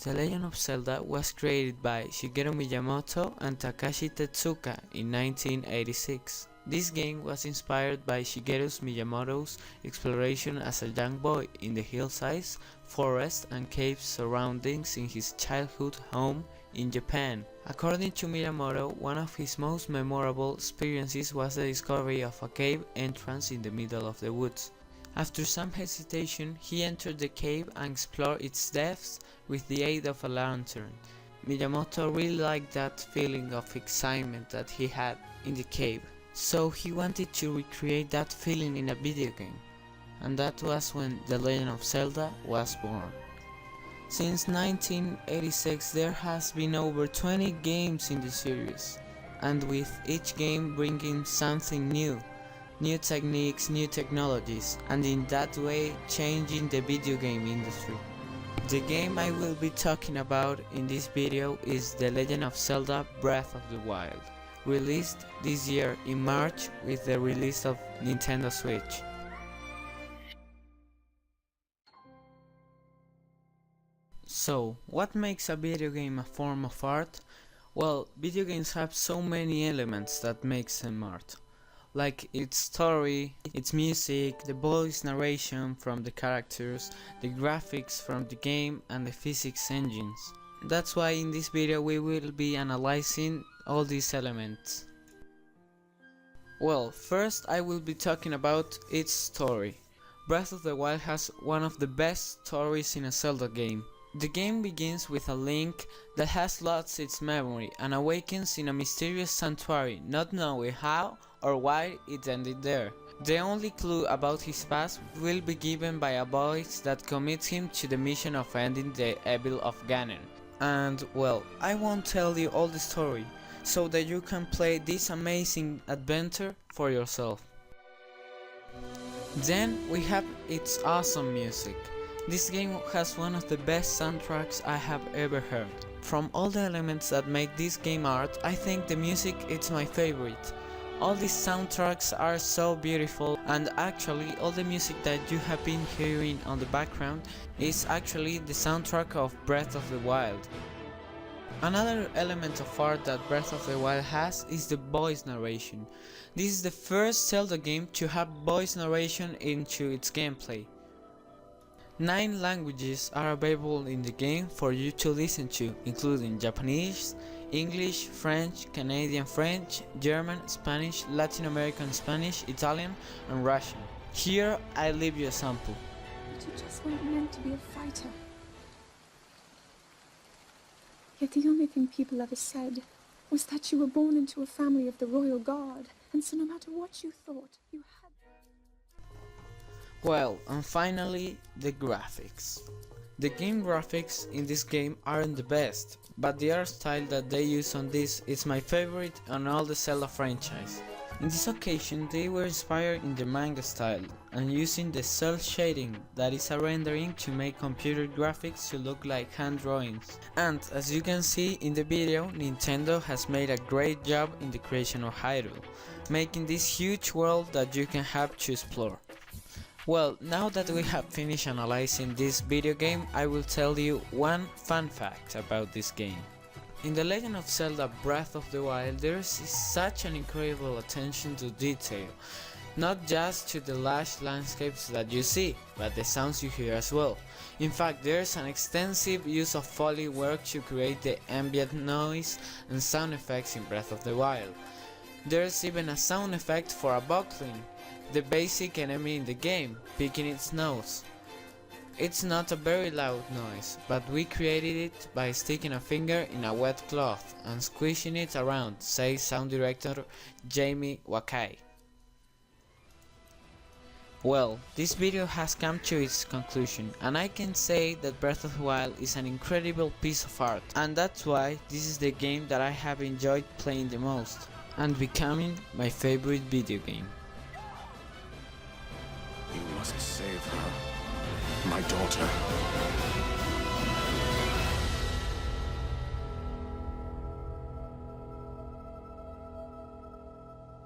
The Legend of Zelda was created by Shigeru Miyamoto and Takashi Tezuka in 1986. This game was inspired by Shigeru Miyamoto's exploration as a young boy in the hillsides, forests and cave surroundings in his childhood home in Japan. According to Miyamoto, one of his most memorable experiences was the discovery of a cave entrance in the middle of the woods. After some hesitation, he entered the cave and explored its depths with the aid of a lantern. Miyamoto really liked that feeling of excitement that he had in the cave, so he wanted to recreate that feeling in a video game, and that was when The Legend of Zelda was born. Since 1986 there has been over 20 games in the series, and with each game bringing something new techniques, new technologies, and in that way changing the video game industry. The game I will be talking about in this video is The Legend of Zelda Breath of the Wild, released this year in March with the release of Nintendo Switch. So, what makes a video game a form of art? Well, video games have so many elements that makes them art, like its story, its music, the voice narration from the characters, the graphics from the game, and the physics engines. That's why in this video we will be analyzing all these elements. Well, first I will be talking about its story. Breath of the Wild has one of the best stories in a Zelda game. The game begins with a Link that has lost its memory and awakens in a mysterious sanctuary, not knowing how or why it ended there. The only clue about his past will be given by a voice that commits him to the mission of ending the evil of Ganon. And well, I won't tell you all the story, so that you can play this amazing adventure for yourself. Then we have its awesome music. This game has one of the best soundtracks I have ever heard. From all the elements that make this game art, I think the music is my favorite. All these soundtracks are so beautiful, and actually all the music that you have been hearing on the background is actually the soundtrack of Breath of the Wild. Another element of art that Breath of the Wild has is the voice narration. This is the first Zelda game to have voice narration into its gameplay. 9 languages are available in the game for you to listen to, including Japanese, English, French, Canadian French, German, Spanish, Latin American Spanish, Italian, and Russian. Here I leave you a sample. But you just weren't meant to be a fighter. Yet the only thing people ever said was that you were born into a family of the royal guard, and so no matter what you thought, you had... Well, and finally, the graphics. The game graphics in this game aren't the best, but the art style that they use on this is my favorite on all the Zelda franchise. In this occasion they were inspired in the manga style and using the cel shading, that is a rendering to make computer graphics to look like hand drawings. And as you can see in the video, Nintendo has made a great job in the creation of Hyrule, making this huge world that you can have to explore. Well, now that we have finished analyzing this video game, I will tell you one fun fact about this game. In The Legend of Zelda Breath of the Wild, there is such an incredible attention to detail, not just to the lush landscapes that you see, but the sounds you hear as well. In fact, there is an extensive use of Foley work to create the ambient noise and sound effects in Breath of the Wild. There is even a sound effect for a Buckling, the basic enemy in the game, picking its nose. It's not a very loud noise, but we created it by sticking a finger in a wet cloth and squishing it around, says sound director Jamie Wakai. Well, this video has come to its conclusion, and I can say that Breath of the Wild is an incredible piece of art, and that's why this is the game that I have enjoyed playing the most, and becoming my favorite video game. You must save her, my daughter.